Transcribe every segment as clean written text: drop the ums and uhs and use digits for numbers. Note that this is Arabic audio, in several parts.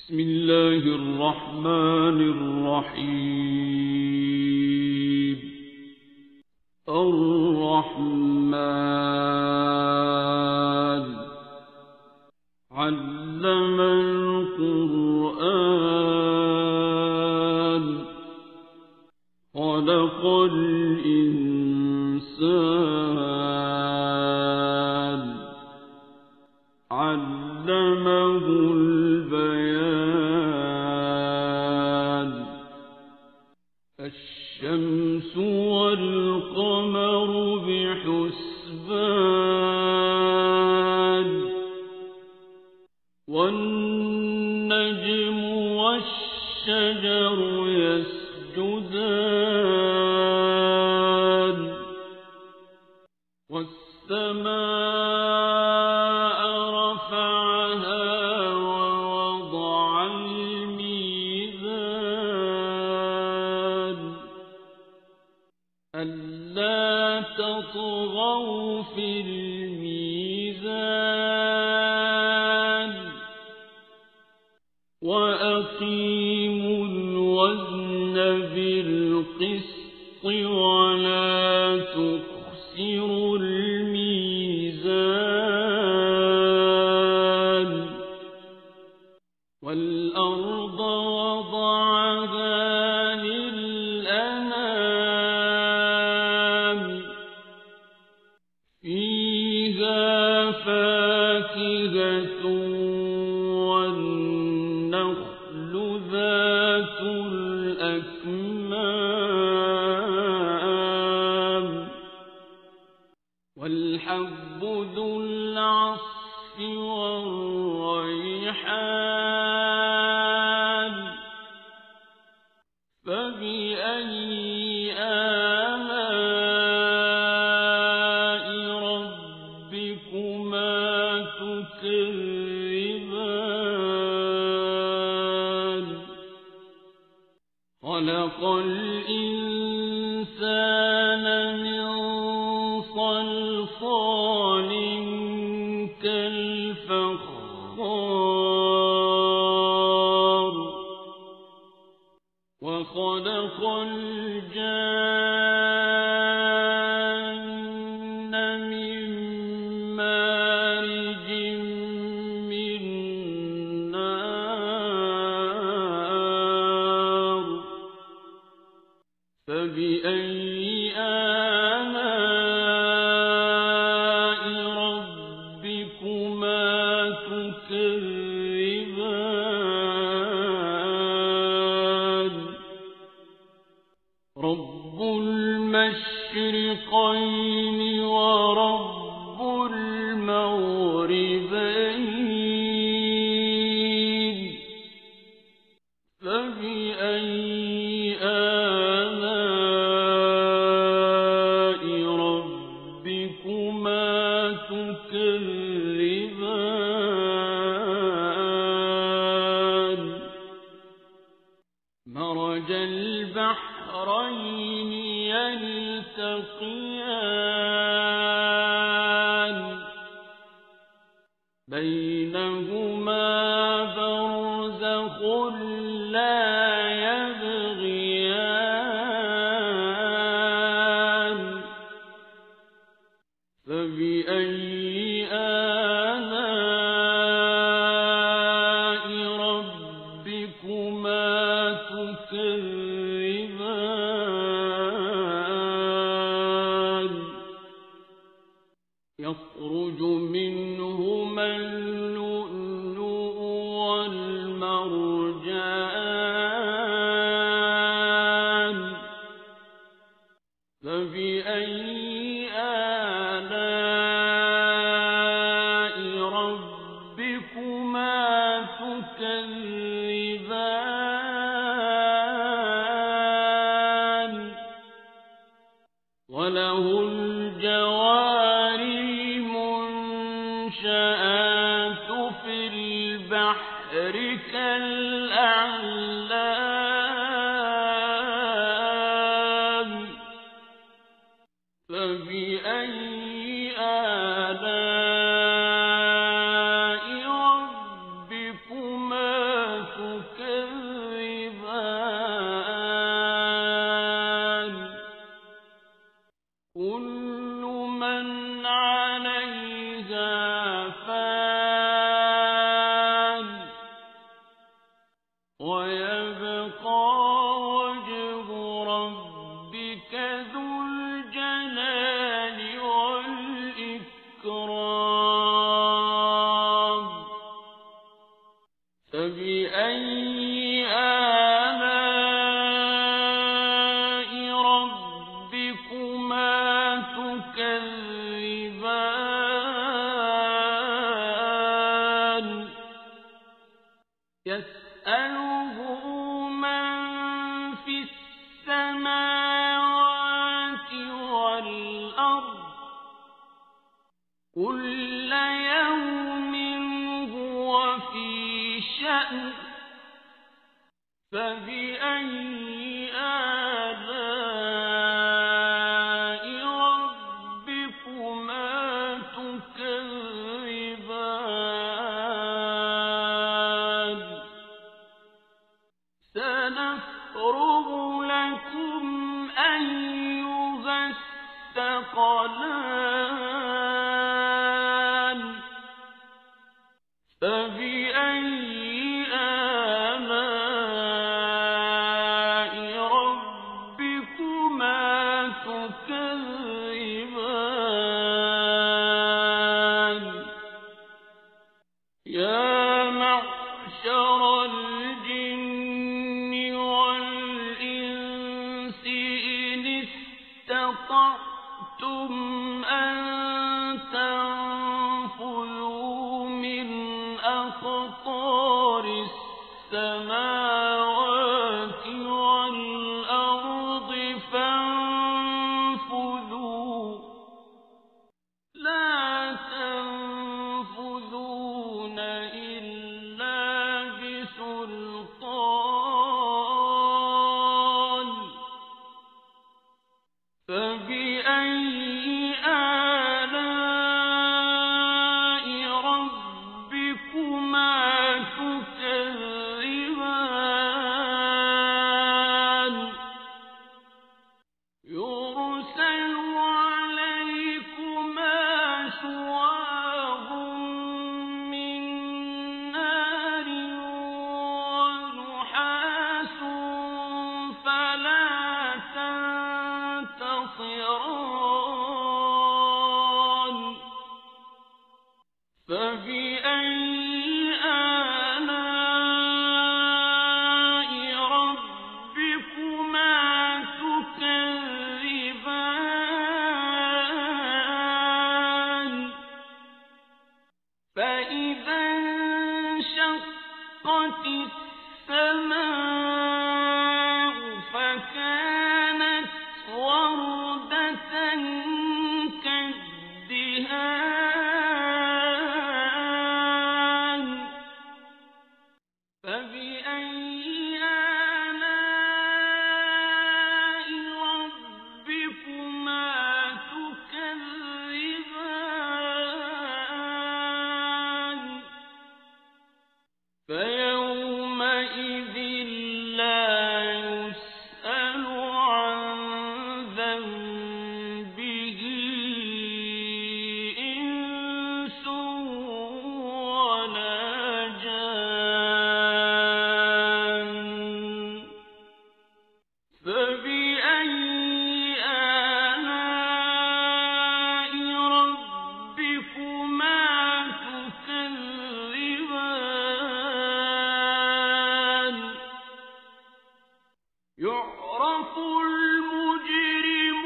بسم الله الرحمن الرحيم. الرحمن علم القرآن خلق الإنسان علمه البيان. الشمس والقمر بحسبان والنجم والشجر يسجدان والسماء رفعها ووضع الميزان ألا تطغوا في الميزان وأقيموا الوزن بالقسط ولا تخسروا الميزان والأرض وضعها للأنام فيها فاكهة والنخل ذات الأكمام والحب ذو العصف والريحان فبأي آلاء ربكما تكذبان خلق الإنسان من صلصال كالفخار وخلق الجان من مارج من نار فبأي آلاء ربكما تكذبان رب المشرقين ورب المغربين فبأي آلاء ربكما تكذبان مرج البحرين يلتقيان بينهما برزخ لا يبغيان فبأي آلاء ربكما تكذبان يخرج منهما اللؤلؤ والمرجان فبأي آلاء ربكما تكذبان وله الجوار المنشآت في البحر كالأعلام فبأي آلاء ربكما تكذبان ويبقى وجه ربك ذو الجلال والإكرام فبأي آلاء ربكما تكذبان يسأله من في السماوات والأرض كل يوم هو في شأن فبأي آلاء ربكما تكذبان سنفرغ لكم أيها الثقلان فبأي آلاء ربكما تكذبان يا معشر الجن والإنس إن استطعتم أن تنفذوا من أقطار السماوات والأرض فانفذوا لا تنفذون إلا بسلطان فبأي آلاء ربكما تكذبان يرسل عليكما شواظ من نار ونحاس فلا تنتصران فبأي آلاء ربكما تكذبان فإذا انشقت السماء فكانت وردة كالدهان فبأي آلاء ربكما تكذبان فيومئذ لا يسأل عن ذنبه إنس ولا جان فبأي آلاء ربكما تكذبان يعرف المجرمون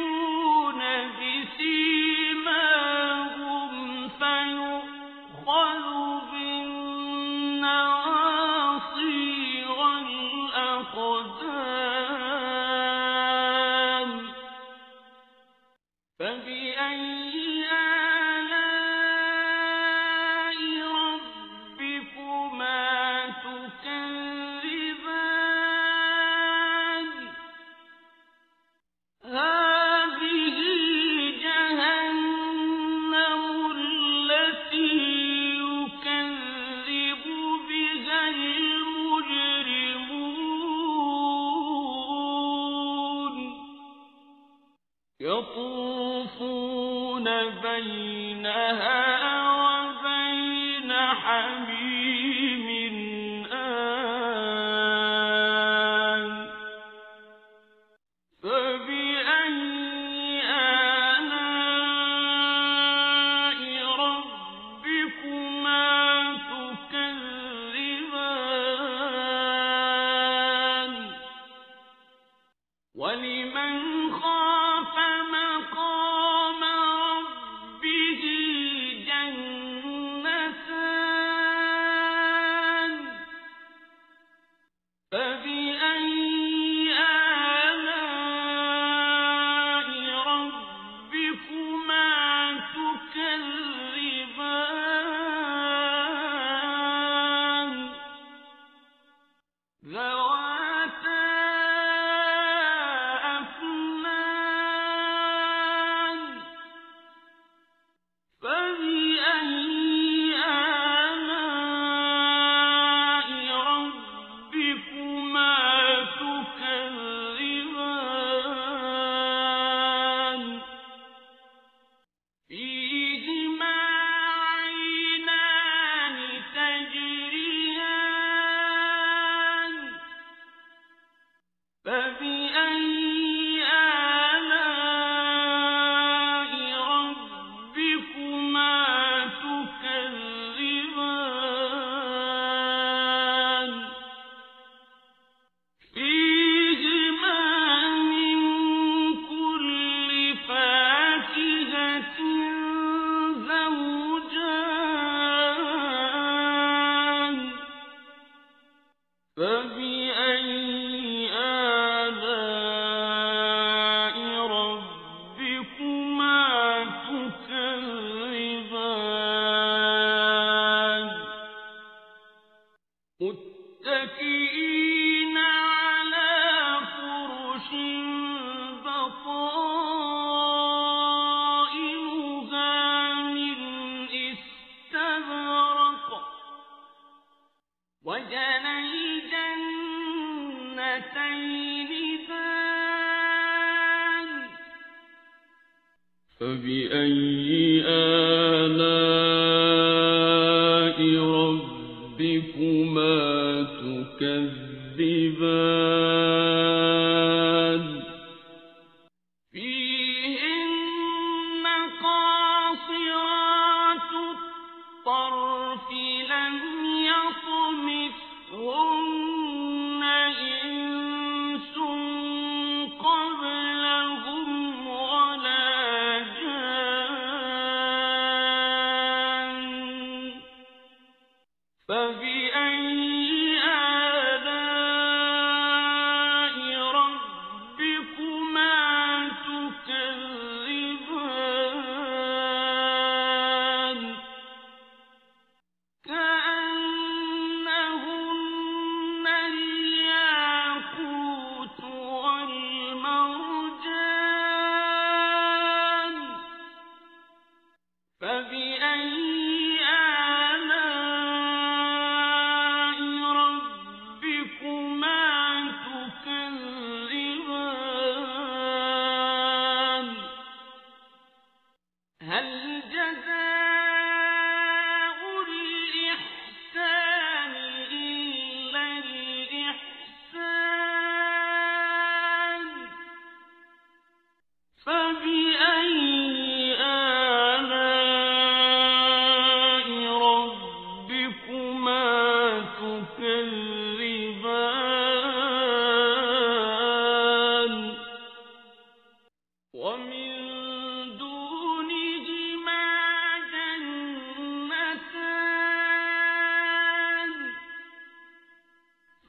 بسيماهم فيؤخذ بالنواصي والأقدام فبأي آلاء ربكما تكذبان هذه جهنم التي يكذب بها المجرمون يطوفون بينها وبين حميم آن وَلِمَنْ خَافَ مَقَامَ رَبِّهِ جَنَّتَانِ فَبِأَيِّ آلَاءِ رَبِّكُمَا تُكَذِّبَانِ ذَوَاتَا أَفْنَانٍ فَبِأَيِّ آلَاءِ رَبِّكُمَا تُكَذِّبَانِ فِيهِمَا عَيْنَانِ تَجْرِيَانِ فَبِأَيِّ آلَاءِ رَبِّكُمَا تُكَذِّبَانِ فِيهِمَا مِن كُلِّ فَاكِهَةٍ زَوْجَانِ فَبِأَيِّ آلَاءِ رَبِّكُمَا تُكَذِّبَانِ مُتَّكِئِينَ عَلَى فُرُشٍ بَطَائِنُهَا مِنْ إِسْتَبْرَقٍ وَجَنَى الْجَنَّتَيْنِ دَانٍ فَبِأَيِّ آلَاءِ رَبِّكُمَا تُكَذِّبَانِ فِيهِنَّ قَاصِرَاتُ الطَّرْفِ لَمْ يَطْمِثْهُنَّ إِنسٌ قَبْلَهُمْ وَلَا جَانٌّ فَبِأَيِّ آلَاءِ رَبِّكُمَا تُكَذِّبَانِ كَأَنَّهُنَّ الْيَاقُوتُ وَالْمَرْجَانُ فَبِأَيِّ آلَاءِ رَبِّكُمَا تُكَذِّبَانِ هَلْ جَزَاءُ الْإِحْسَانِ إِلَّا الْإِحْسَانُ فَبِأَيِّ آلَاءِ رَبِّكُمَا تُكَذِّبَانِ وَمِن دُونِهِمَا جَنَّتَانِ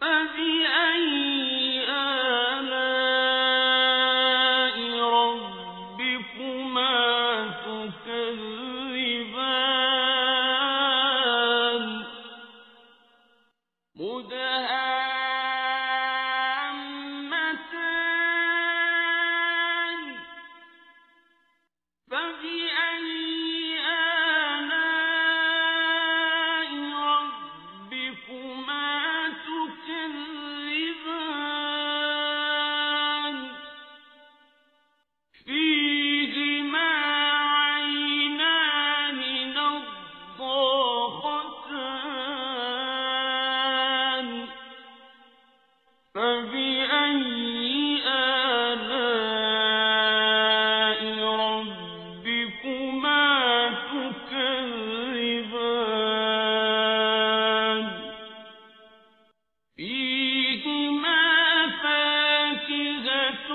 فَبِأَيِّ آلَاءِ رَبِّكُمَا تُكَذِّبَانِ مُدْهَامَّتَانِ فَبِأَيِّ آلَاءِ رَبِّكُمَا تُكَذِّبَانِ فِيهِمَا عَيْنَانِ نَضَّاخَتَانِ فَبِأَيِّ آلَاءِ رَبِّكُمَا تُكَذِّبَانِ فِيهِمَا فَاكِهَةٌ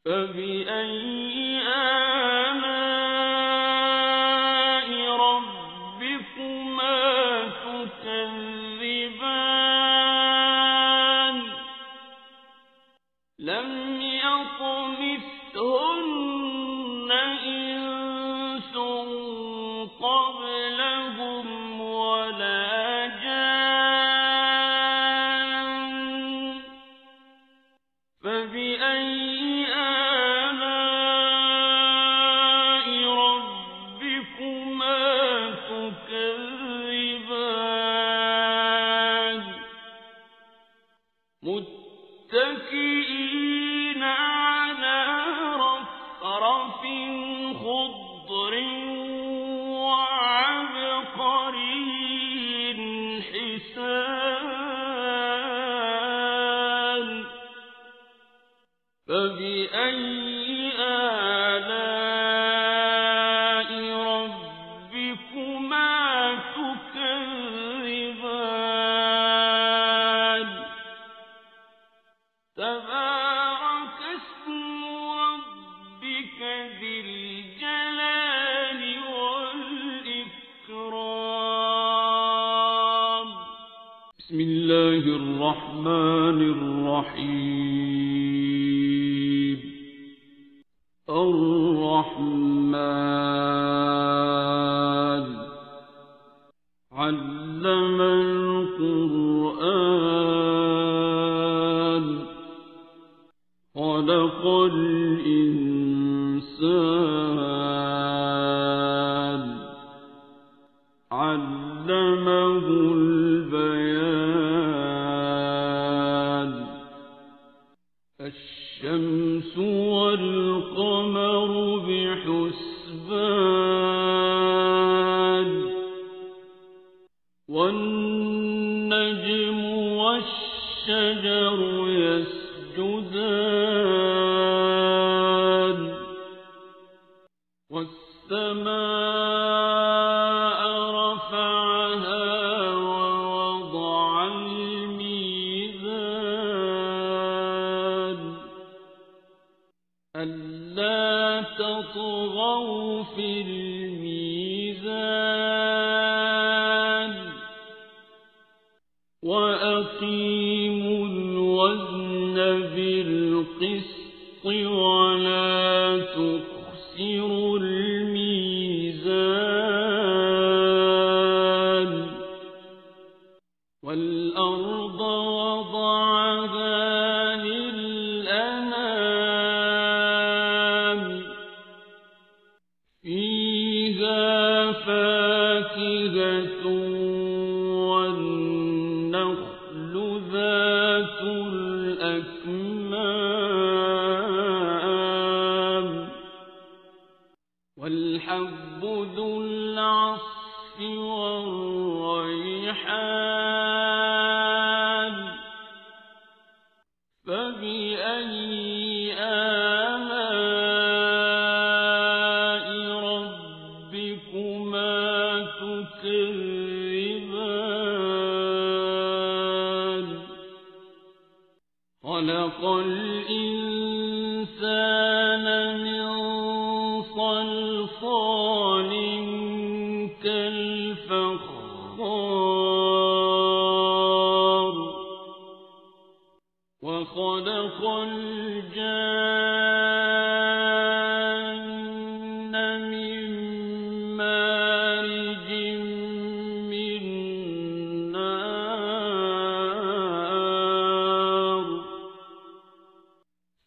فبأي آلاء ربكما تكذبان لم يطمثهن إنس قبلهم ولا جان فبأي آلاء ربكما تكذبان متكئين على رفرف خضر وعبقري حسان فبأي آلاء ربكما تكذبان تبارك اسم ربك ذي الجلال والإكرام بسم الله الرحمن الرحيم الرحمن علم القرآن خلق الإنسان علمه البيان الشمس والقمر بحسبان والنجم والشجر يسجدان والسماء رفعها ووضع الميزان ألا تطغوا في الميزان وأقيموا الوزن بالقسط ولا تخسروا الميزان والأرض وضعها للأنام فيها فاكهة والنخل ذات الأكمام والحب ذو العصف والريحان فبأي آلاء ربكما تكذبان خلق الإنسان من صلصال كالفخار وخلق الجان من مارج من نار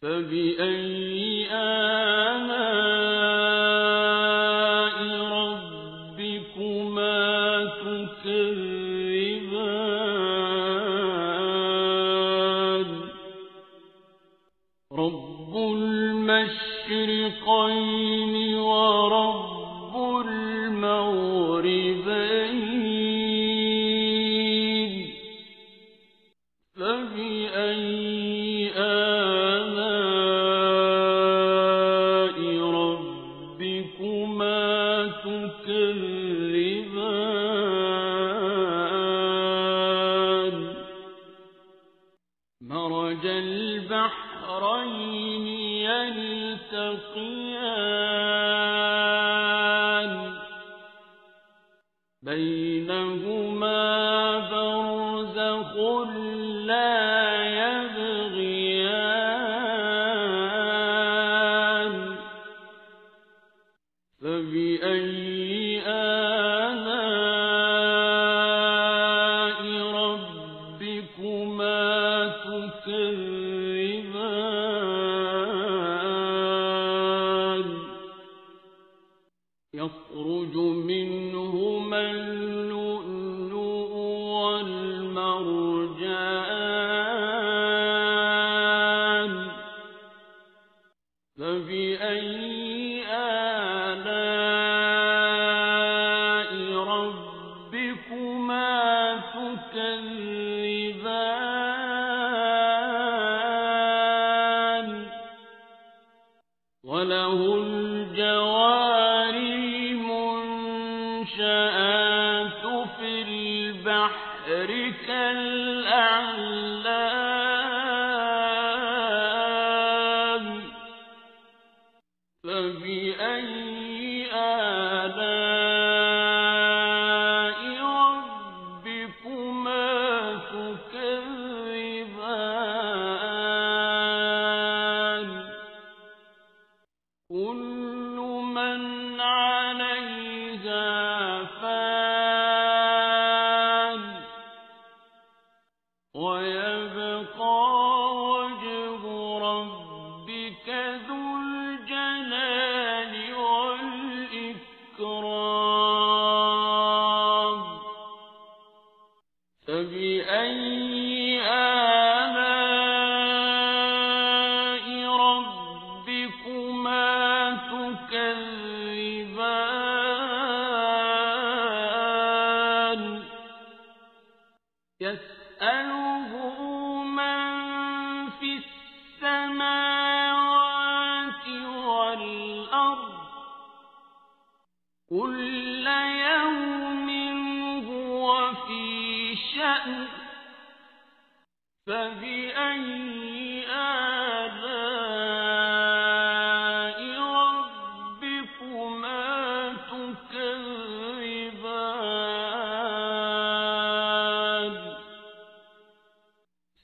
فبأي آلاء ربكما تكذبان رب المشرقين ورب المغربين فبأي آلاء ربكما تكذبان مرج البحرين يلتقيان بينهما برزخ لا يبغيان فبأي آلاء ربكما تكذبان يخرج منهما اللؤلؤ والمرجان فبأي آلاء ربكما تكذبان وله الجوار المنشآت في البحر كالأعلام فبأي آلاء ربكما تكذبان كل من عليها فان ويبقى وجه ربك ذو الجلال والإكرام فبأي آلاء ربكما تكذبان يسأله من في السماوات والأرض كل يوم هو في شأن فبأي آلاء ربكما تكذبان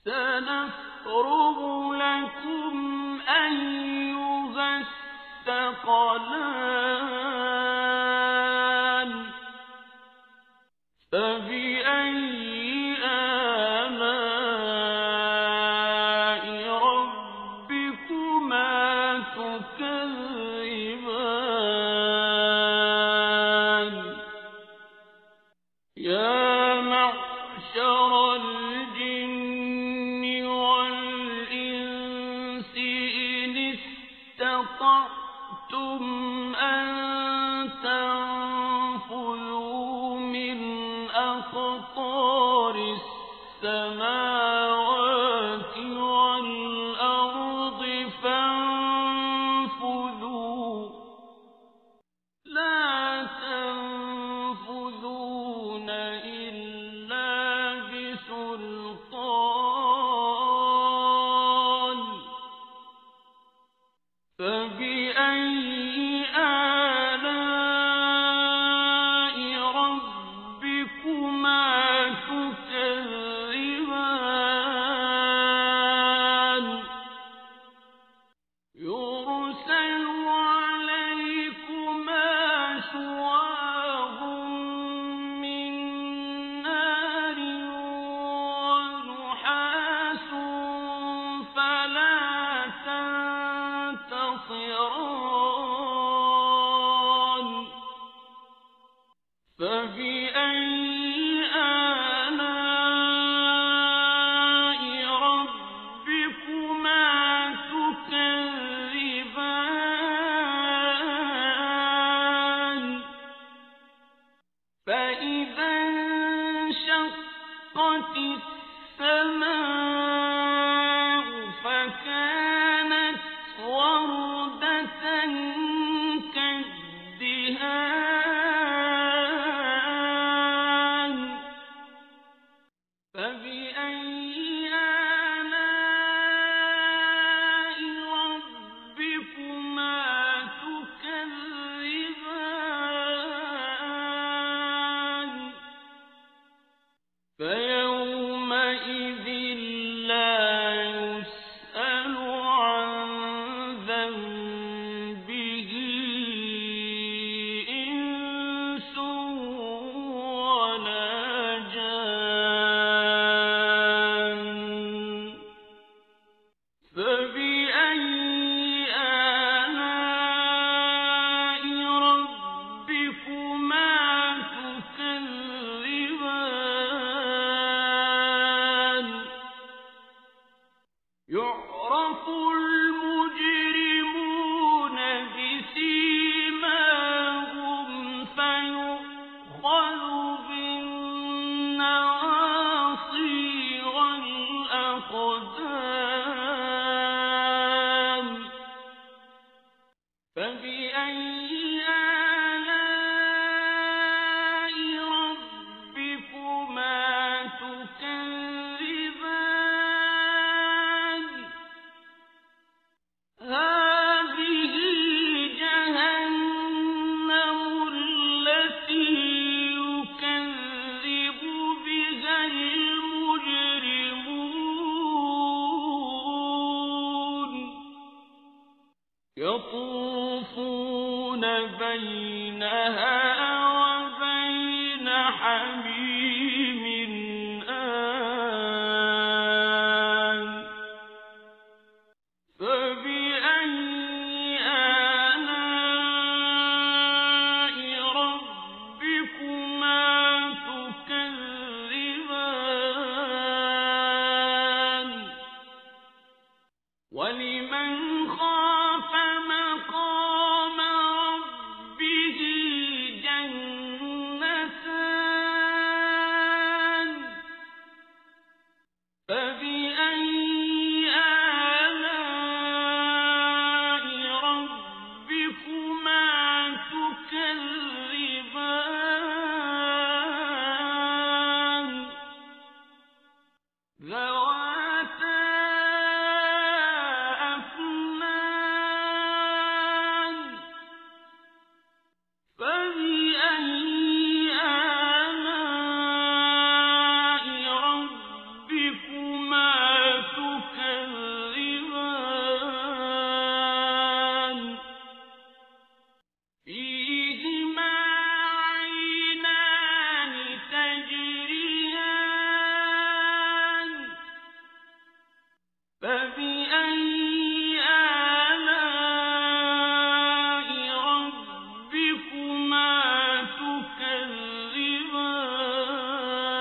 سنفرغ لكم أيها الثقلان فبأي آلاء ربكما تكذبان يا معشر الجن والإنس إن استطعتم أن تنفذوا من أقطار السماوات والأرض فانفذوا لا تنفذون إلا بسلطان فبأي آلاء ربكما تكذبان يرسل عليكما شواظ من نار ونحاس فلا تنتصران فبأي آلاء ربكما تكذبان فإذا انشقت السماء فكانت وردة كالدهان فبأي آلاء ربكما فبأي آلاء ربكما تكذبان هذه جهنم التي يكذب بها المجرمون يطوفون بينها وبين حميم آن فبأي آلاء ربكما تكذبان ولمن خاف مقام ربه جنتان فبأي آلاء ربكما تكذبان ذواتا أفنان فبأي آلاء ربكما تكذبان فيهما عينان تجريان فبأي آلاء ربكما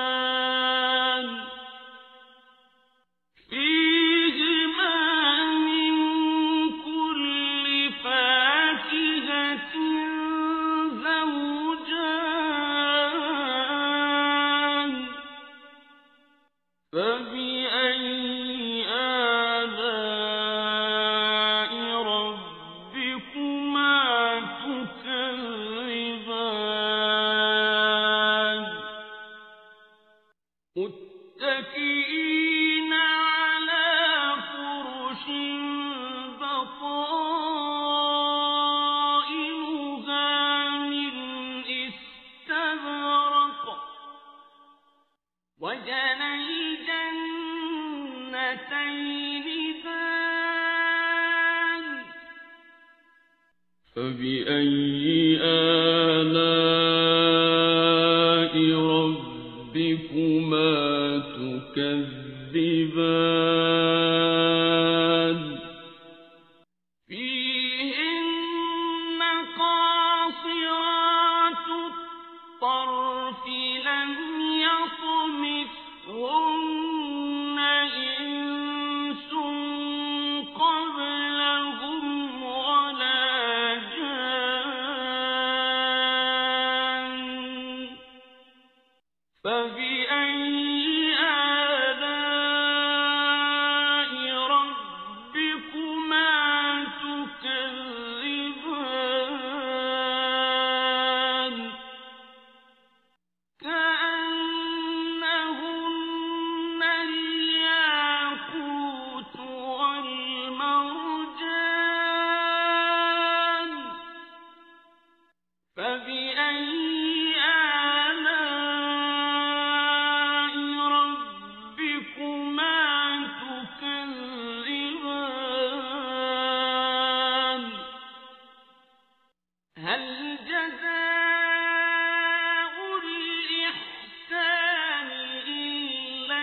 تكذبان فيهما من كل فاكهة زوجان فبأي آلاء ربكما تكذبان متكئين على فرش بطائنها من استبرق وجنى الجنتين دان فبأي آلاء ربكما تكذبان فيهن قاصرات الطرف لم يطمثهن إنس قبلهم ولا جان فبأي آلاء ربكما تكذبان كأنهن الياقوت والمرجان فبأي آلاء ربكما تكذبان هل جزاء الإحسان إلا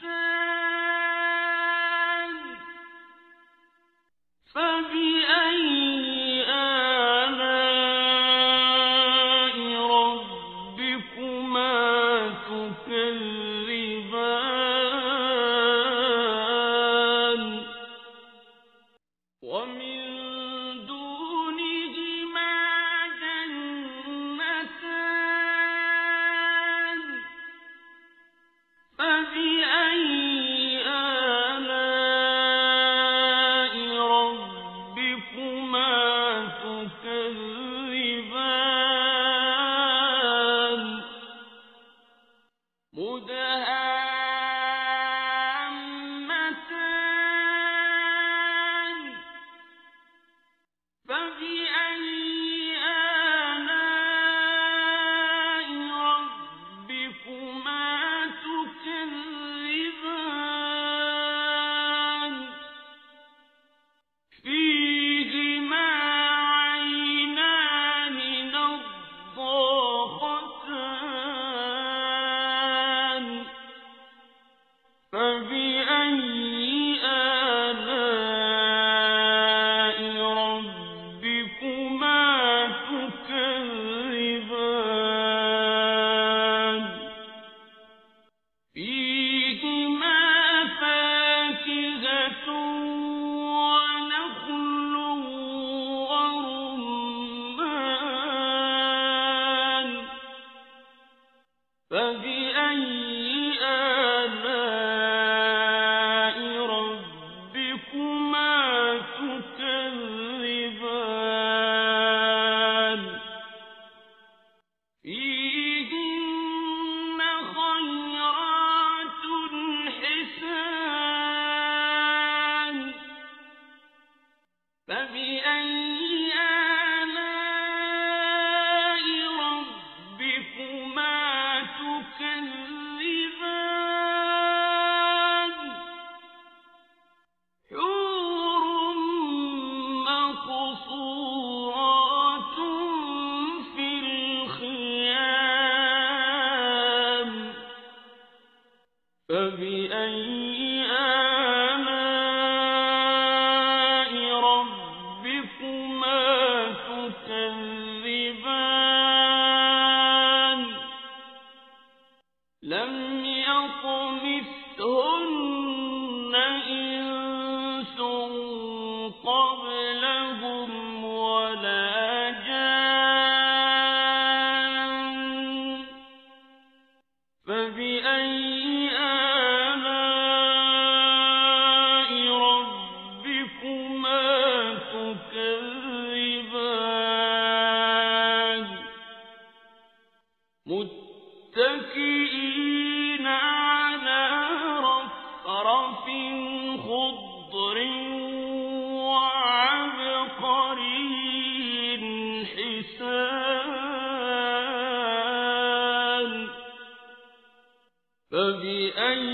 الإحسان فبأي آلاء ربكما تكذبان ومن دونهما جنتان فبأي آلاء ربكما فبأي آلاء ربكما تكذبان حور مقصورات في الخيام فبأي آلاء ربكما تكذبان لم يطمثهن إنس قبلهم ولا جان فبأي آلاء ربكما تكذبان متكئين على رفرف خضر وعبقري حسان فبأي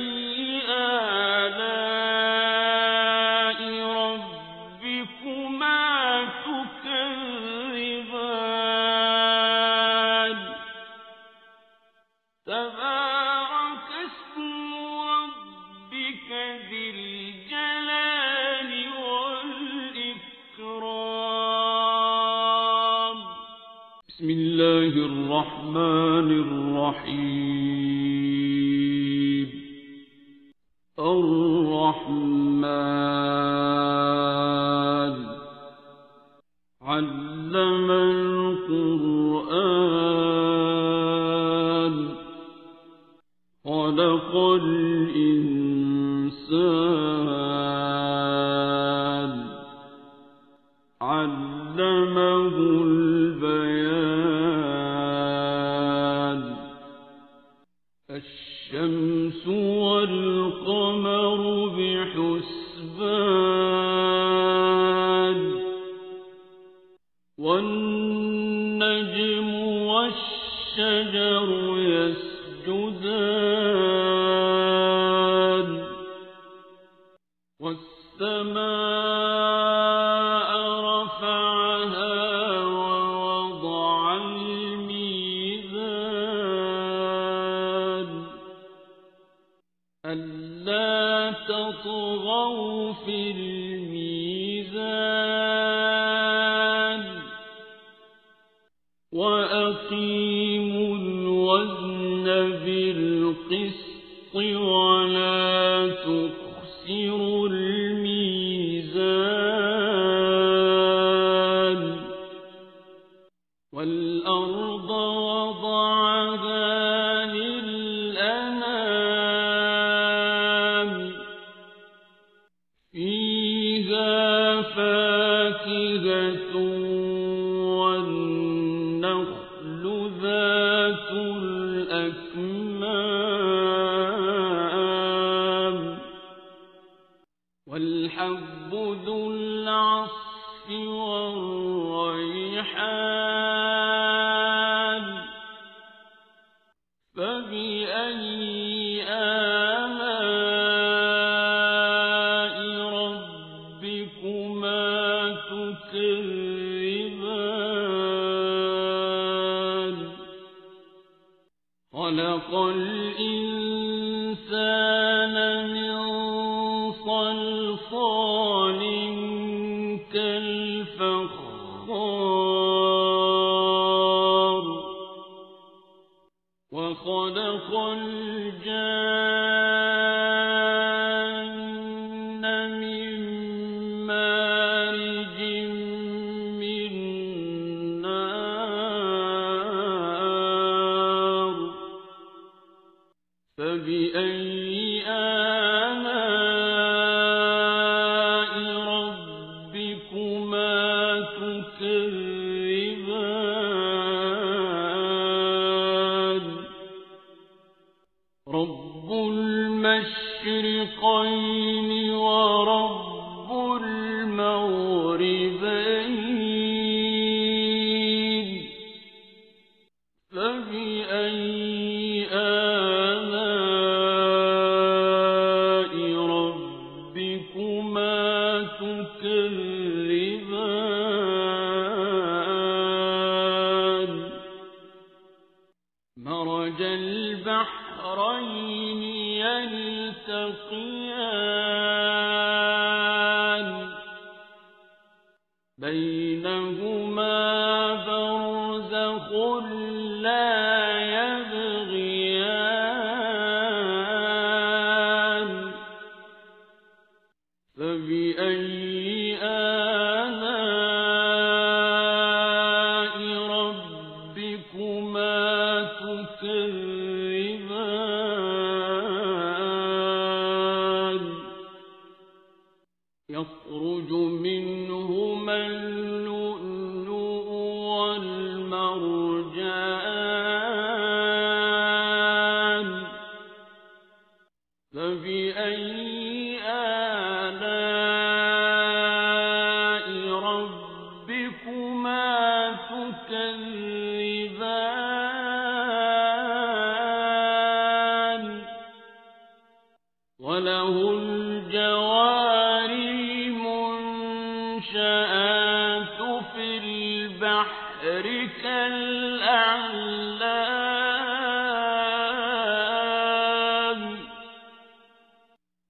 آلاء ربكما تكذبان تبارك اسم ربك ذي الجلال والإكرام بسم الله الرحمن الرحيم الرحمن علم القرآن خلق الإنسان علمه البيان الشمس والقمر بحسبان والنجم والشجر يسجدان والسماء رفعها ووضع الميزان ألا تطغوا في الميزان وأقيموا الوزن بالقسط ولا تخسروا الميزان والأرض وضعها للأنام فيها فاكهة والنخل ذات الأكمام والحب ذو العصف والريحان فبأي آلاء ربكما تكذبان خلق الإنسان من صلصال كالفخار وخلق الجان من مارج من نار فبأي آلاء ربكما تكذبان رب المشرقين ورب المغربين يبغيان بينهما برزخ لا يبغيان فبأي آلاء ربكما تكذبان يخرج منهما اللؤلؤ والمرجان فبأي آلاء ربكما تكذبان وله الجوار المنشآت في البحر كالأعلام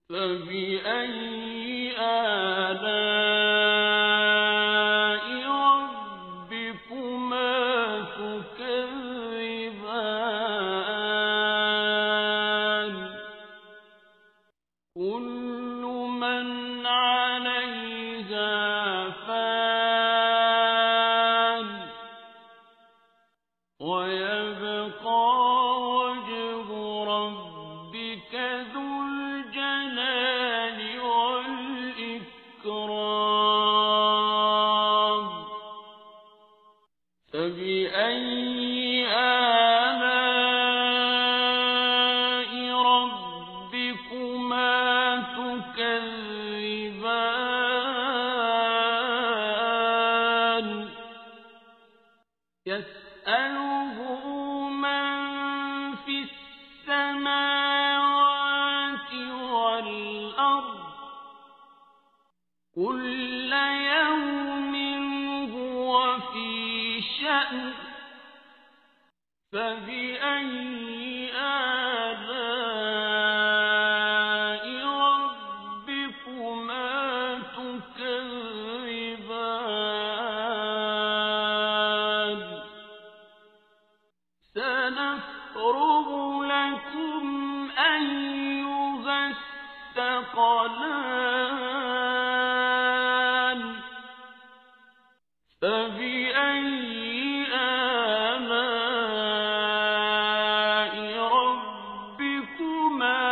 فبأي آلاء ربكما تكذبان كل من عليها فان ويبقى وجه ربك ذو الجلال والإكرام فبأي آلاء ربكما تكذبان يسأله من في السماوات والأرض كل يوم هو في شأن فبأي آلاء ربكما تكذبان سنفرغ لكم أيها الثقلان فبأي آلاء ربكما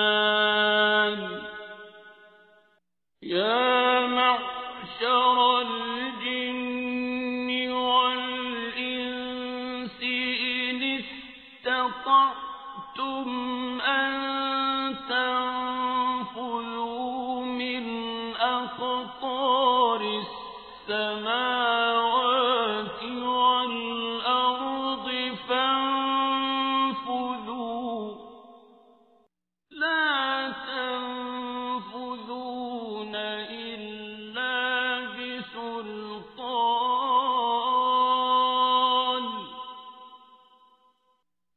تكذبان يا معشر الجن والإنس إن استطعتم أن تنفذوا من أقطار السماوات والأرض فانفذوا لا تنفذون إلا بسلطان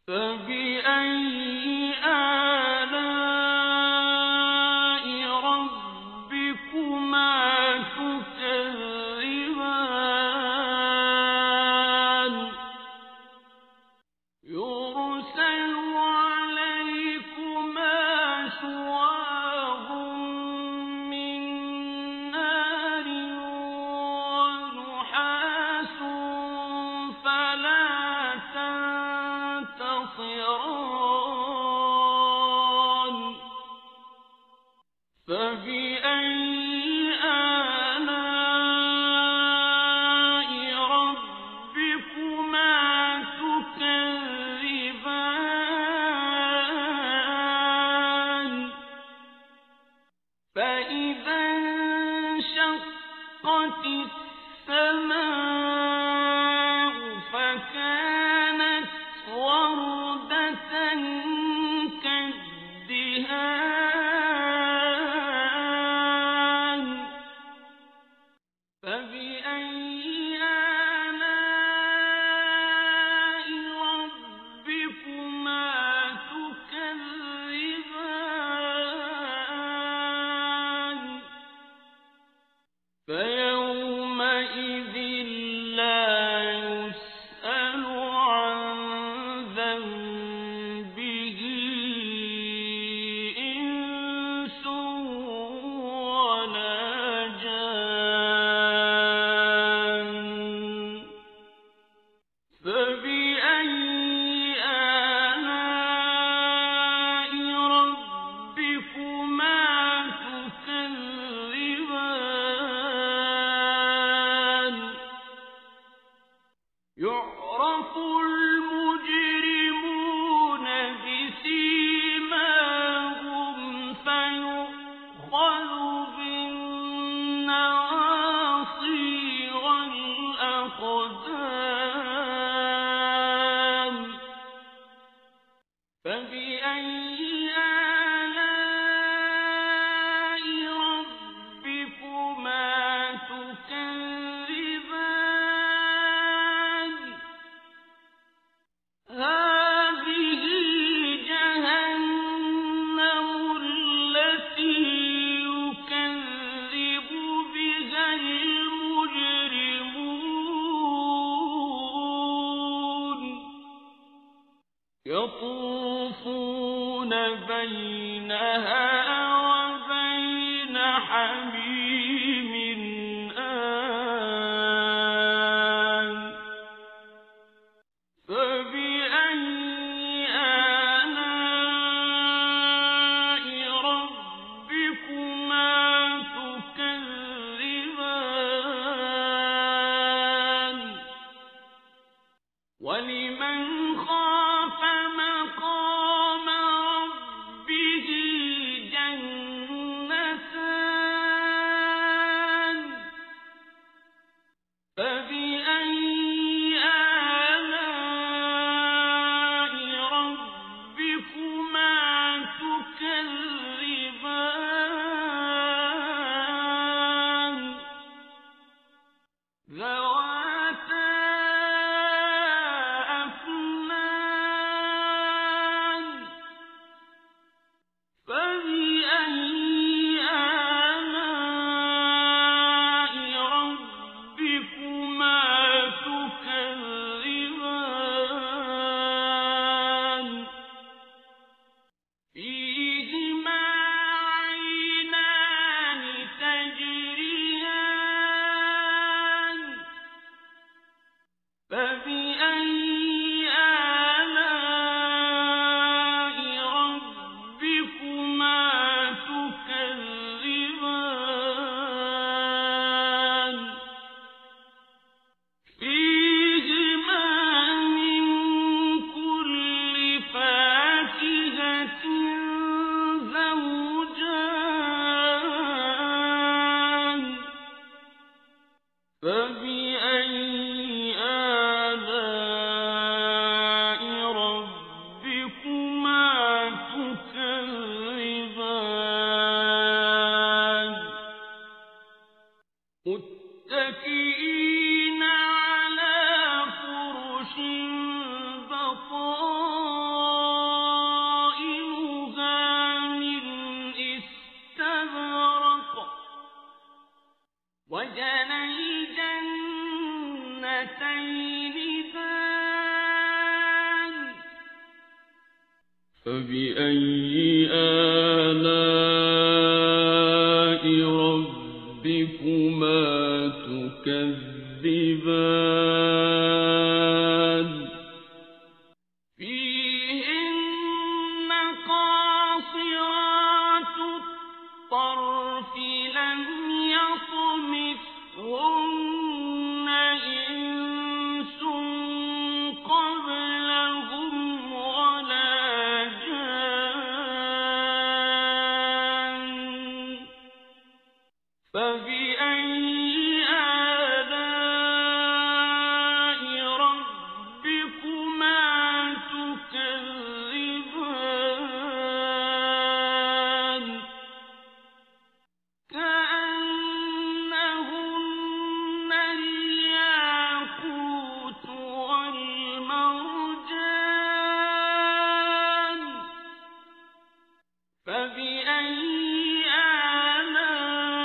فبأي آلاء ربكما تكذبان يرسل عليكما شواظ من نار ونحاس فلا تنتصران فبأي آلاء ربكما تكذبان فإذا انشقت السماء فكانت وردة كالدهان فبأي آلاء ربكما الأقدام فبأي آلاء ربكما تكذبان هذه جهنم التي يكذب بها المجرمون يطوفون بينها وبين حميم آن فبأي آلاء ربكما تكذبان ولمن خاف مقام ربه جنتان فبأي آلاء ربكما تكذبان ذواتا أفنان فبأي آلاء ربكما تكذبان فيهما عينان تجريان فبأي آلاء ربكما تكذبان فيهما من كل فاكهة زوجان فبأي آلاء ربكما تكذبان متكئين على فرش بطائنها من استبرق وجنى الجنتين دان فبأي آلاء ربكما تكذبان فيهن قاصرات الطرف لم يطمثهن إنس قبلهم ولا جان فبأي آلاء ربكما تكذبان كأنهن الياقوت والمرجان فبأي آلاء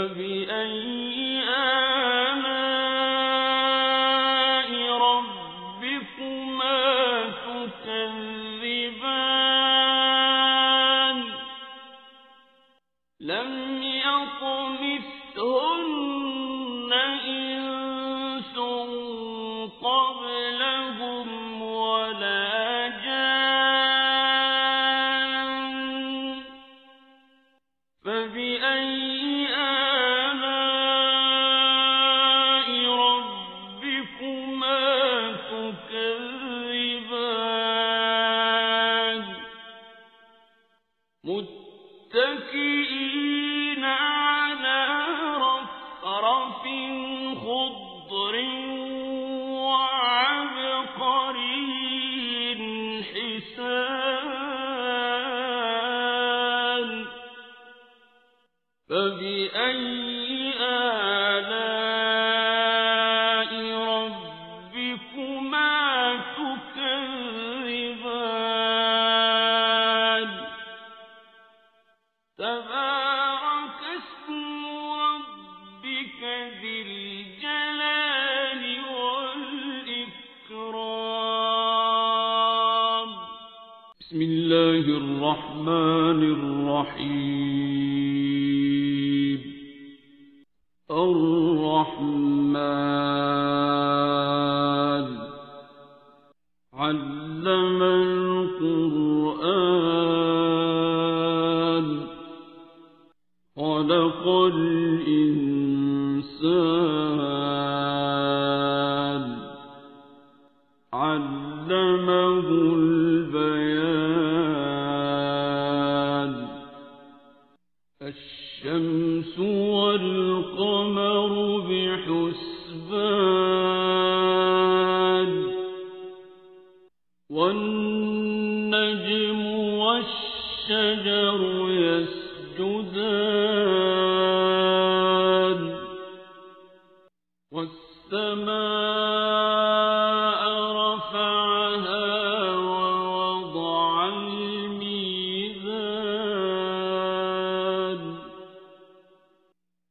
فبأي آلاء ربكما تكذبان لم يطمثهن إنس قبلهم ولا جان فبأي آلاء ربكما تكذبان متكئين على رفرف خضر وعبقري حسان فبأي آلاء ربكما تكذبان تبارك اسم ربك ذي الجلال والإكرام بسم الله الرحمن الرحيم الرحمن علم القرآن خلق الإنسان علمه البيان الشمس والقمر بحسبان والنجم والشجر يسجدان والسماء رفعها ووضع الميزان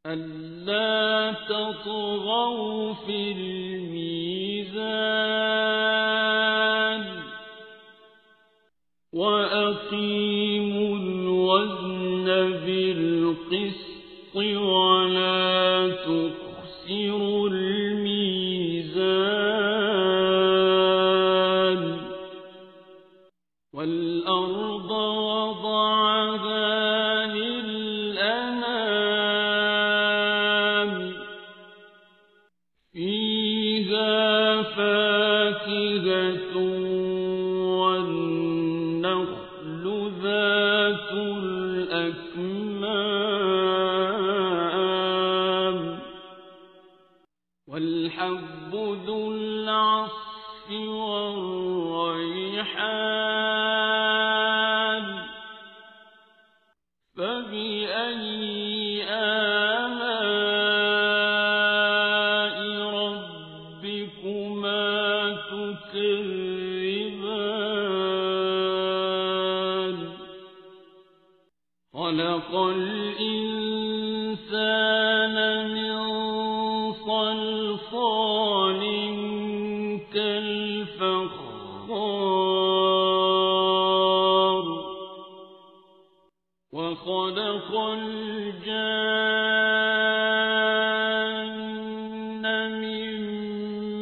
ألا تطغوا في الميزان وأقيموا الوزن بالقسط ولا تخسروا الميزان والأرض وضعها للأنام فيها فاكهة والنخل ذات الأكمام والحب ذو العصف والريحان فبأي آلاء ربكما تكذبان خلق الإنسان من صلصال كالفخار وخلق الجان من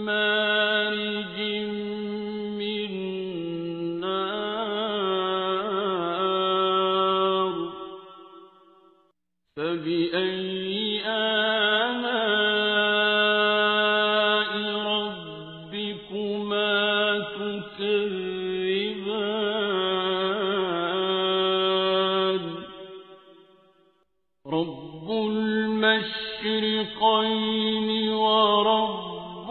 مارج من نار فبأي آلاء ربكما تكذبان رب المشرقين ورب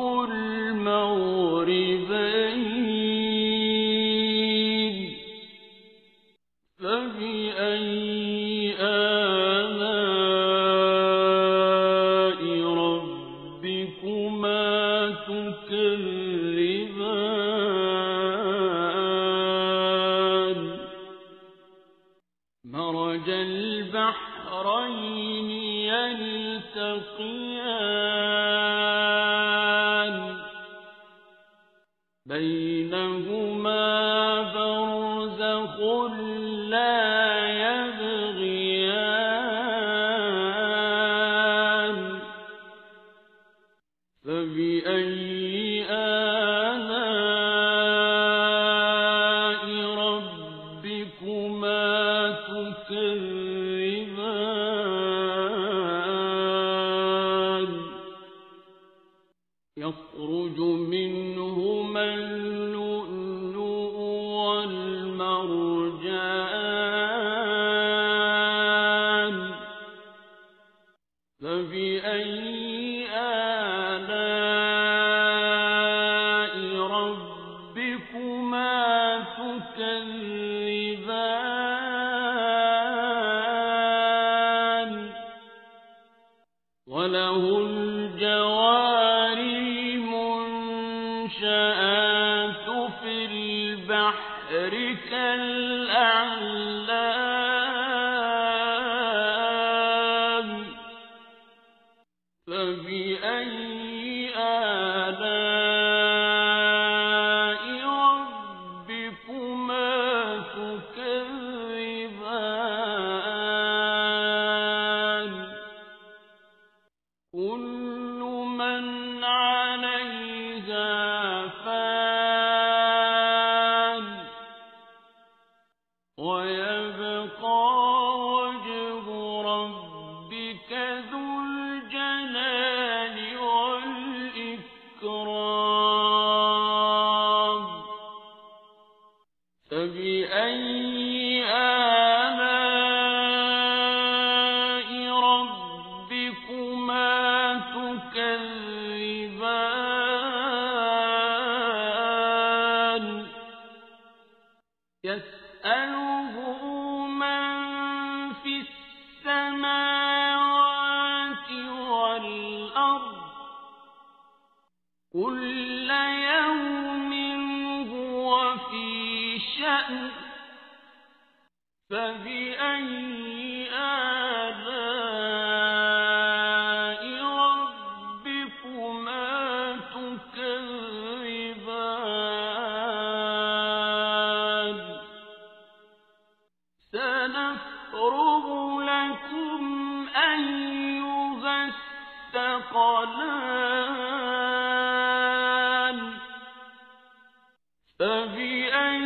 المغربين فبأي آلاء ربكما تكذبان مرج البحرين البحرين يلتقيان بينهما برزخ لا يبغيان فبأي آلاء ربكما تكذبان يخرج منهما اللؤلؤ والمرجان فبأي آلاء ربكما تكذبان وله الجوار المنشآت في البحر كالأعلام فبأي آلاء ربكما تكذبان كل من عليها فان ويبقى وجه ربك ذو الجلال والإكرام فبأي آلاء ربكما تكذبان يسأله من في السماوات والأرض كل يوم هو في شأن فبأي آلاء ربكما تكذبان سنفرغ لكم أيها الثقلان فبأي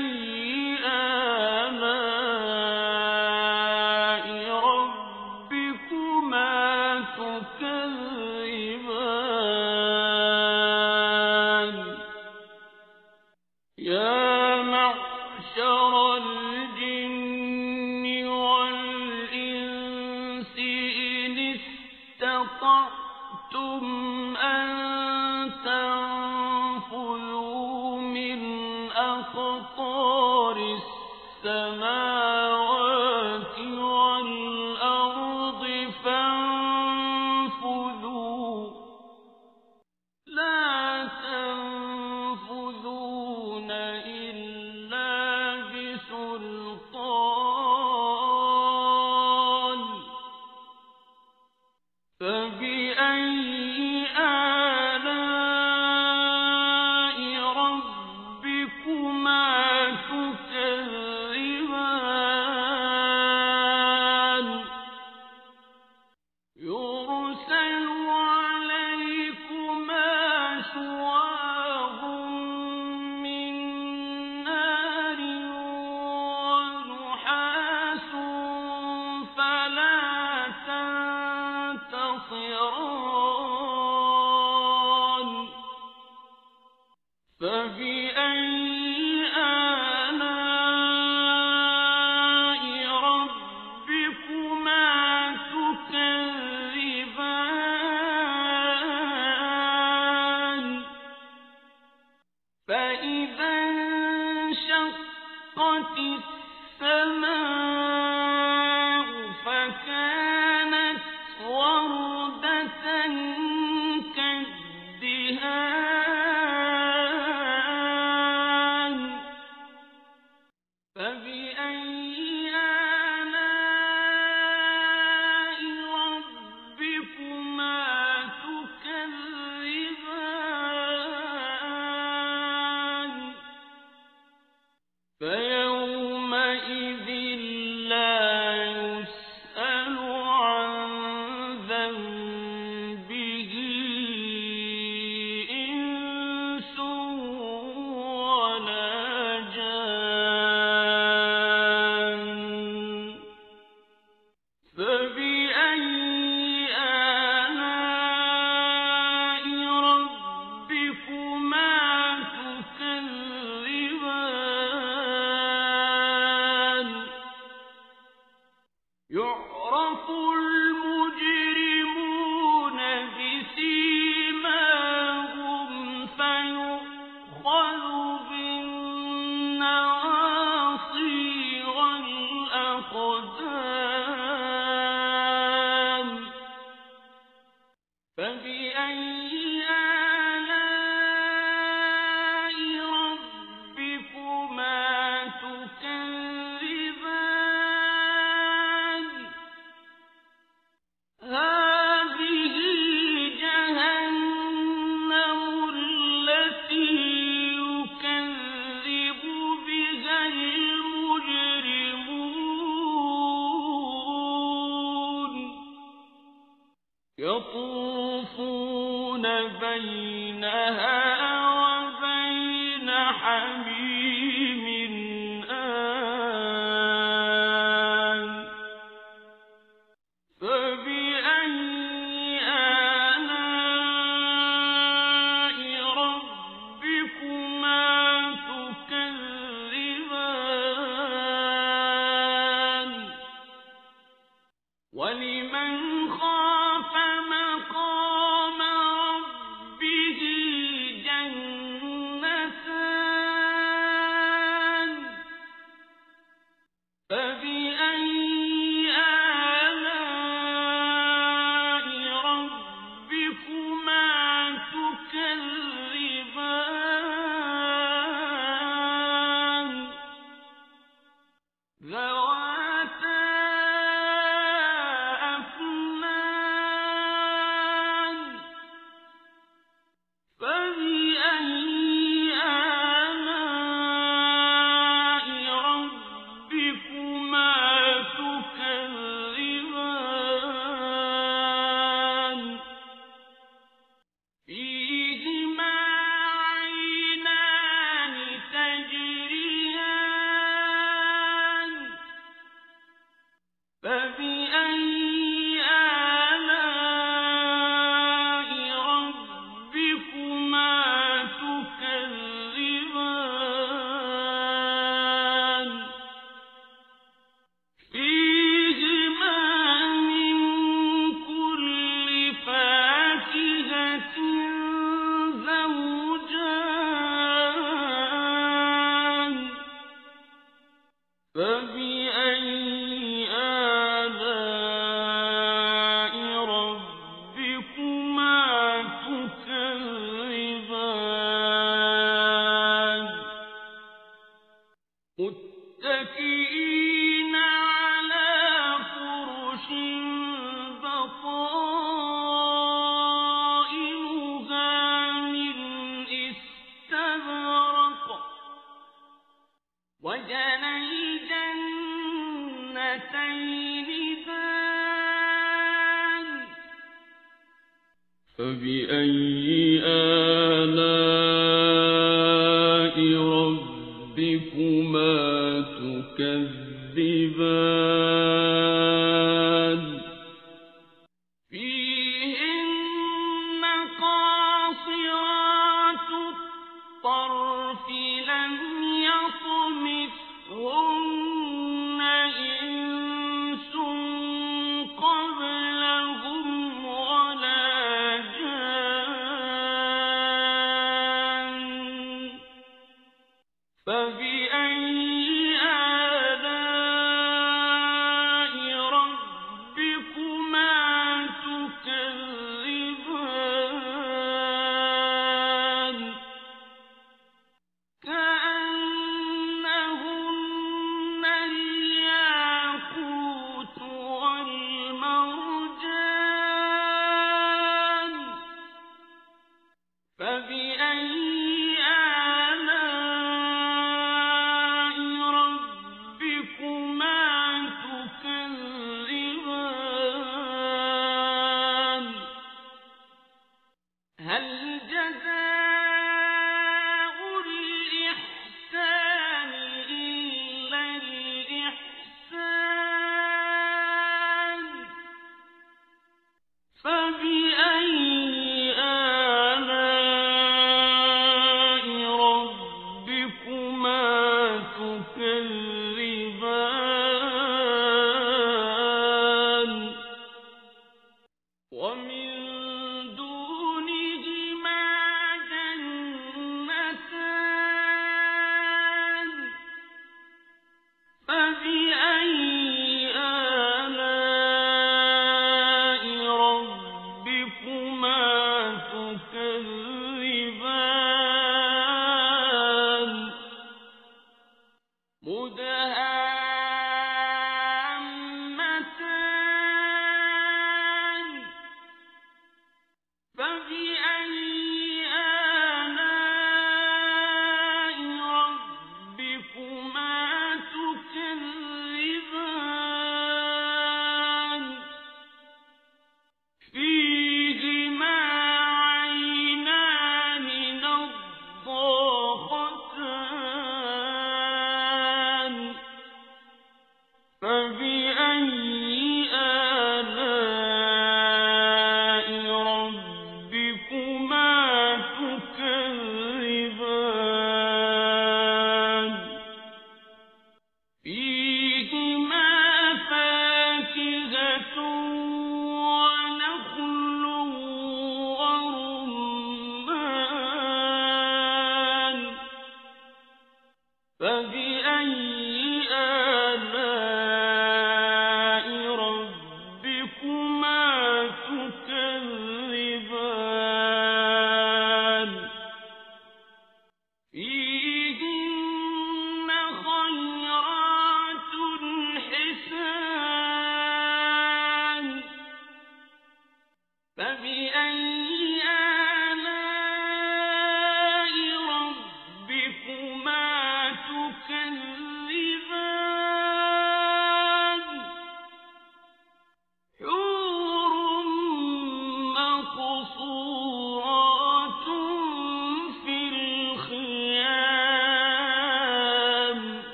آلاء ربكما تكذبان يا معشر الجن والإنس إن استطعتم أن يعرف المجرمون بسيماهم فيؤخذ بالنواصي والأقدام فبأي آلاء ربكما تكذبان هذه جهنم التي يكذب بها المجرمون يطوفون بينها وبين حميم آن فبأي آلاء ربكما تكذبان ولمن خاف مقام ربه جنتان فبأي آلاء ربكما تكذبان ذواتا أفنان فبأي آلاء ربكما تكذبان فيهما عينان تجريان فبأي آلاء ربكما تكذبان فيهما من كل فاكهة زوجان فبأي آلاء ربكما تكذبان متكئين على فرش بطائنها من استبرق وجنى الجنتين دان فبأي آلاء ربكما تكذبان فيهن قاصرات الطرف لم يطمثهن إنس قبلهم ولا جان فبأي آلاء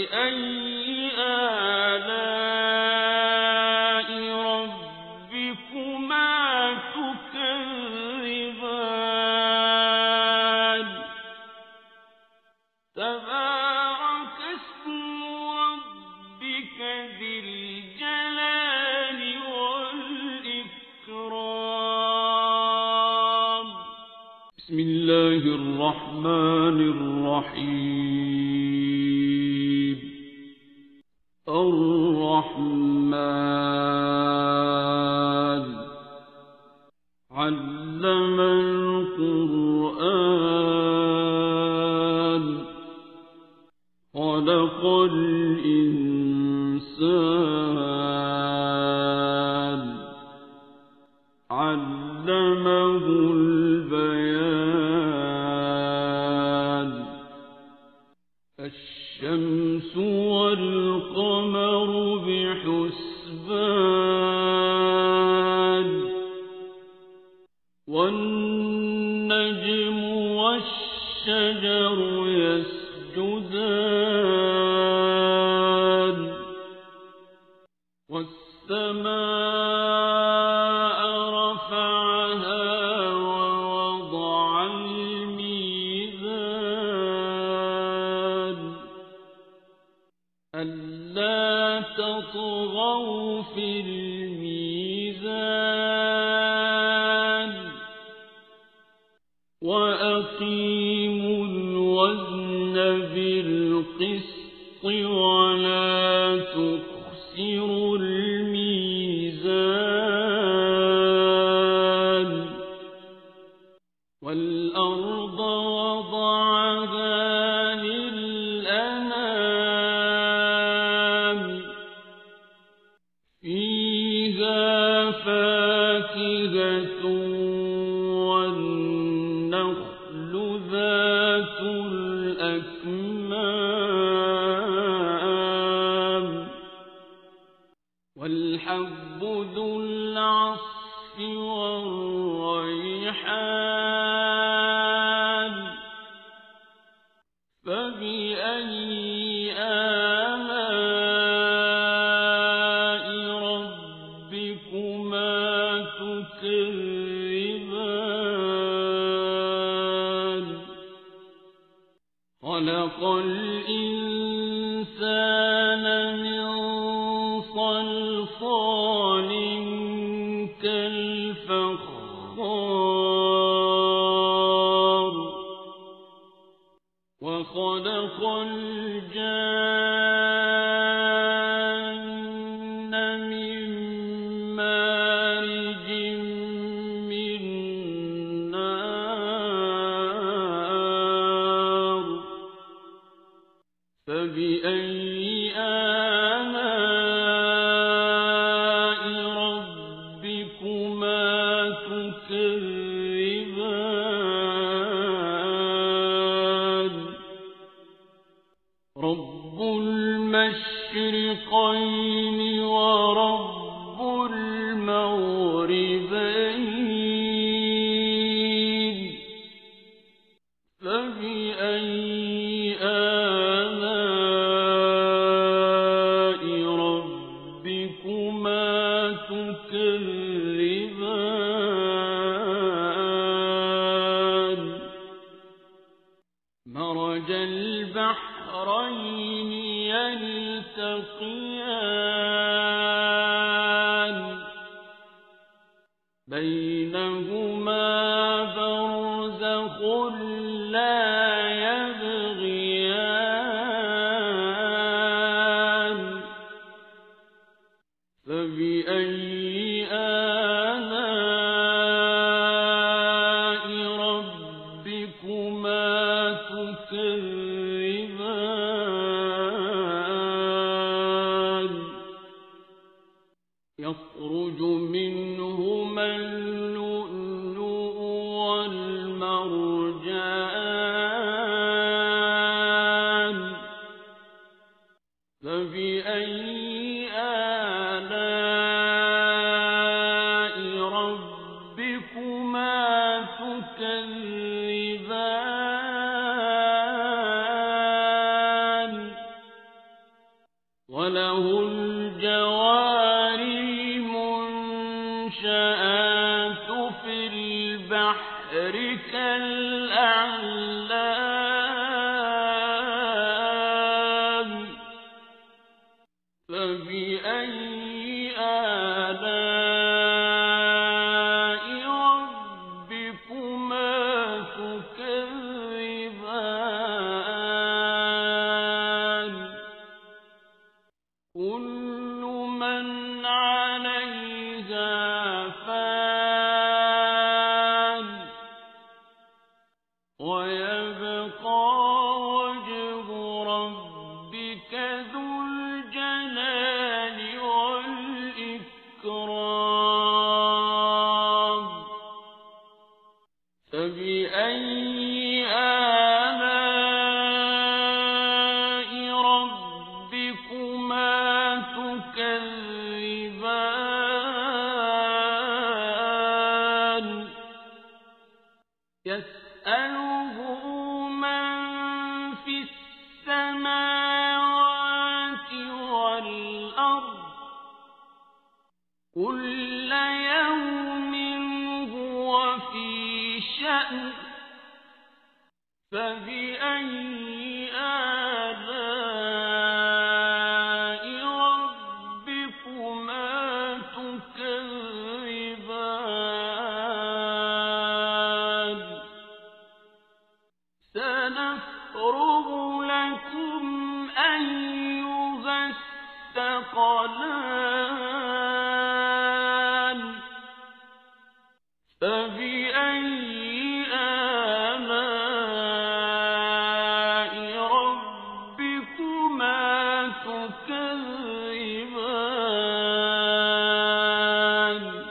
فبأي آلاء ربكما تكذبان تبارك اسم ربك ذي الجلال والإكرام بسم الله الرحمن الرحيم الرحمن علم القرآن خلق الإنسان علمه البيان الشمس والقمر بحسبان والنجم والشجر يسجدان والسماء رفعها ووضع الميزان ألا تطغوا في الميزان وأقيموا الوزن بالقسط ولا تخسروا الميزان والأرض وضعها للأنام فيها فاكهة والنخل ذات الأكمام والحب ذو العصف والريحان فبأي آلاء ربكما تكذبان خلق الإنسان من صلصال كالفخار وخلق الجان من مارج من نار فبأي آلاء ربكما تكذبان رب المشرقين ورب المغربين فبأي آلاء ربكما تكذبان مرج البحرين يلتقيان بينهما برزخ لا يبغيان فبأي آلاء ربكما تكذبان يخرج منهما اللؤلؤ والمرجان فبأي آلاء ربكما تكذبان فبأي آلاء ربكما تكذبان كل من عليها فان ويبقى وجه ربك ذو الجلال والإكرام فبأي آلاء ربكما تكذبان يسأله من في السماوات والأرض كل يوم هو في شأن فبأي آلاء ربكما تكذبان سنفرغ لكم أيها الثقلان فبأي آلاء ربكما تكذبان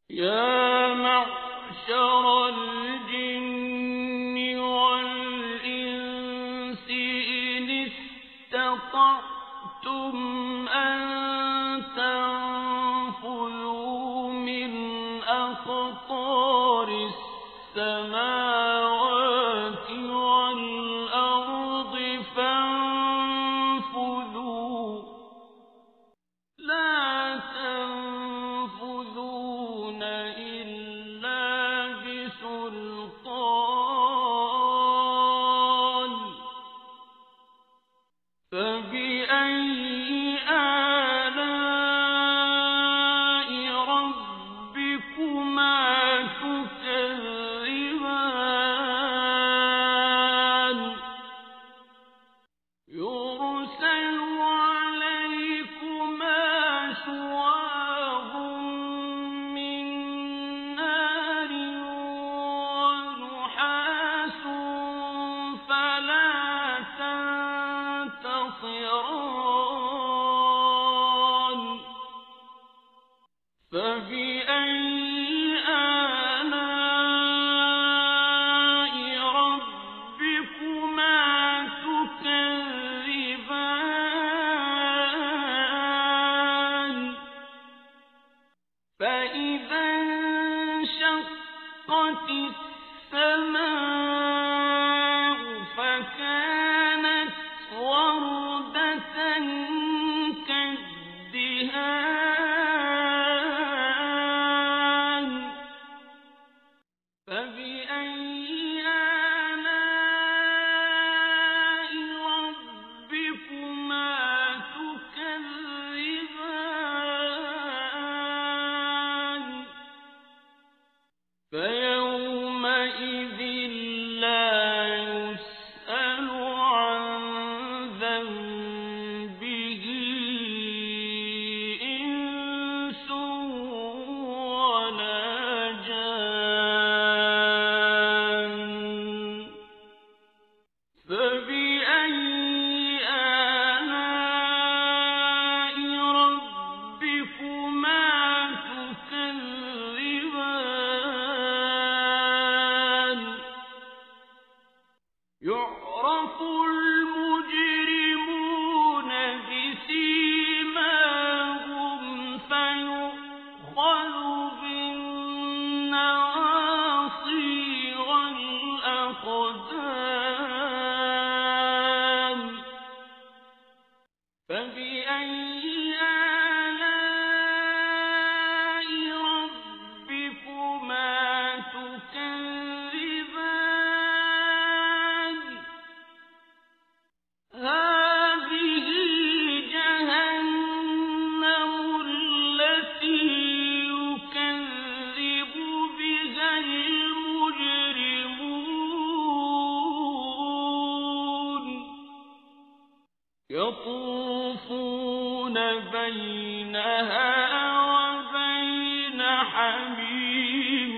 يا معشر الجن والإنس إن استطعتم أن تنفذوا من أقطار السماوات والأرض فانفذوا لا تنفذون إلا بسلطان فبأي آلاء ربكما تكذبان يرسل عليكما شواظ من نار ونحاس فلا تنتصران فبأي آلاء ربكما تكذبان فإذا انشقت السماء فكانت وردة كالدهان فبأي آلاء ربكما تكذبان فيومئذ لا يسأل عن ذنبه إنس ولا جان فبأي آلاء ربكما تكذبان يعرف المجرمون بسيماهم فيؤخذ بالنواصي والأقدام فبأي آلاء ربكما تكذبان هذه جهنم يطوفون بينها وبين حميم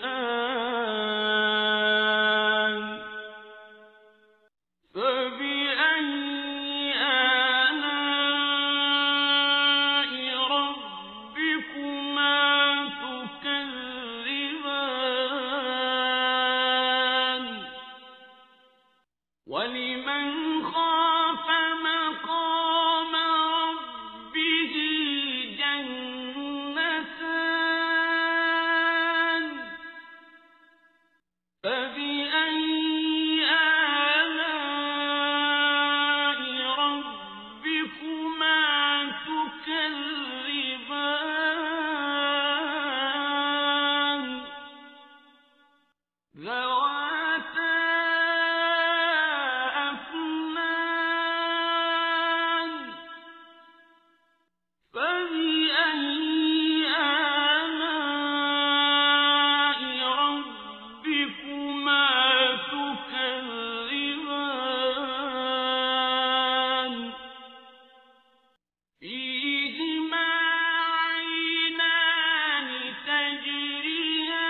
آن فبأي آلاء ربكما تكذبان ولمن خاف مقام ربه جنتان فبأي آلاء ربكما تكذبان ذواتا أفنان فبأي آلاء ربكما تكذبان فيهما عينان تجريان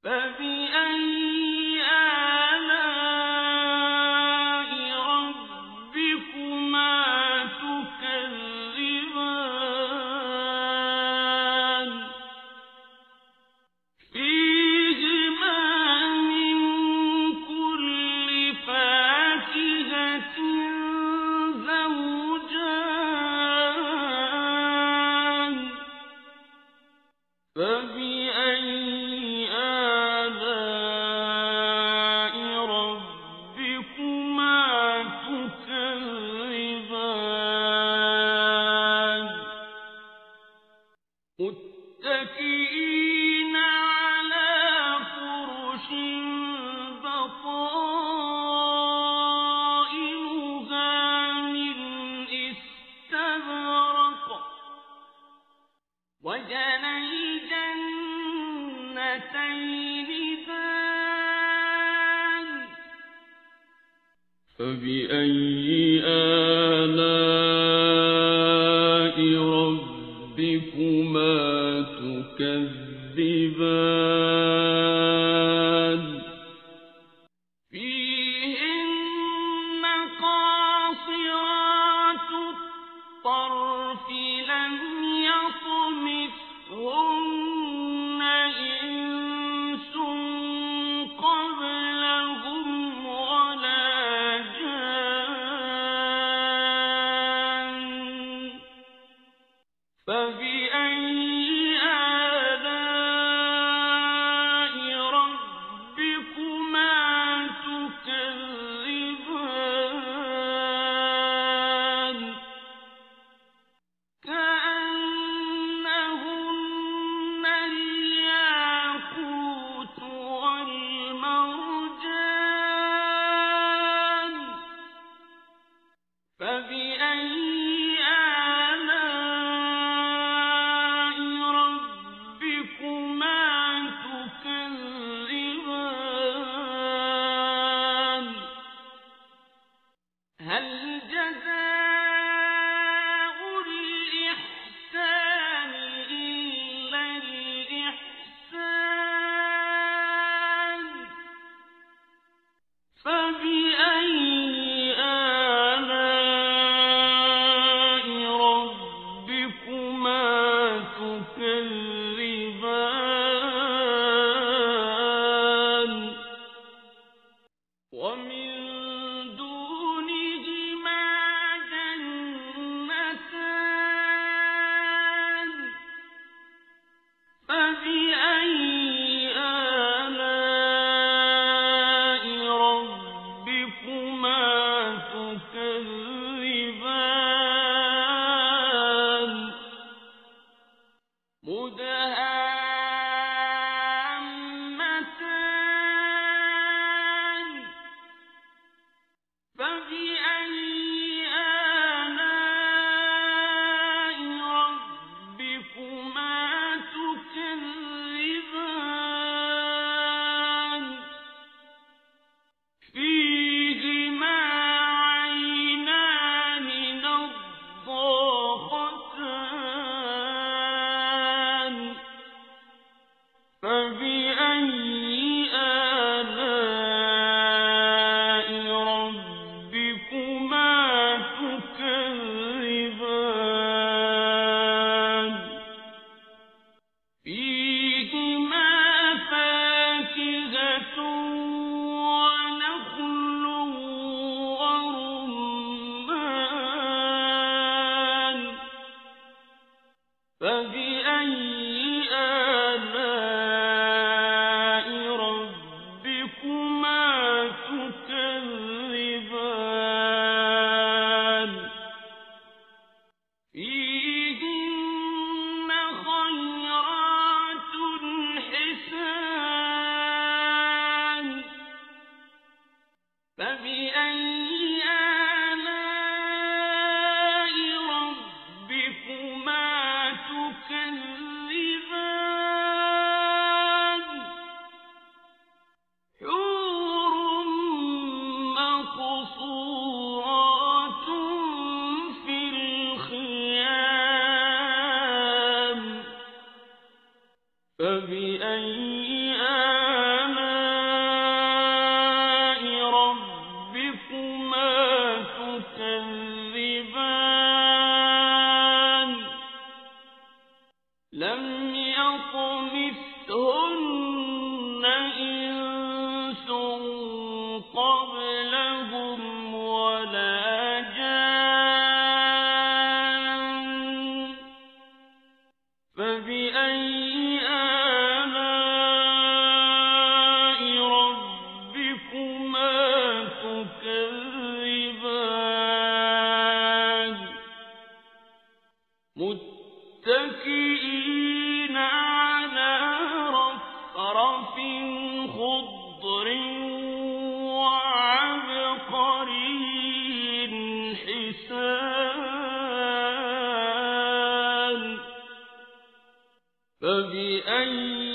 فبأي آلاء ربكما تكذبان فيهما من كل فاكهة زوجان فبأي آلاء ربكما تكذبان متكئين على فرش بطائنها من استبرق وجنى الجنتين دان فبأي آلاء ربكما تكذبان فيهن قاصرات الطرف لم يطمثهن إنس قبلهم ولا جان فبأي آلاء ربكما تكذبان كأنهن الياقوت والمرجان فبأي آلاء ربكما تكذبان هل جزاء الإحسان إلا الإحسان فبأي آلاء ربكما تكذبان ومن دونهما بلسان فبأي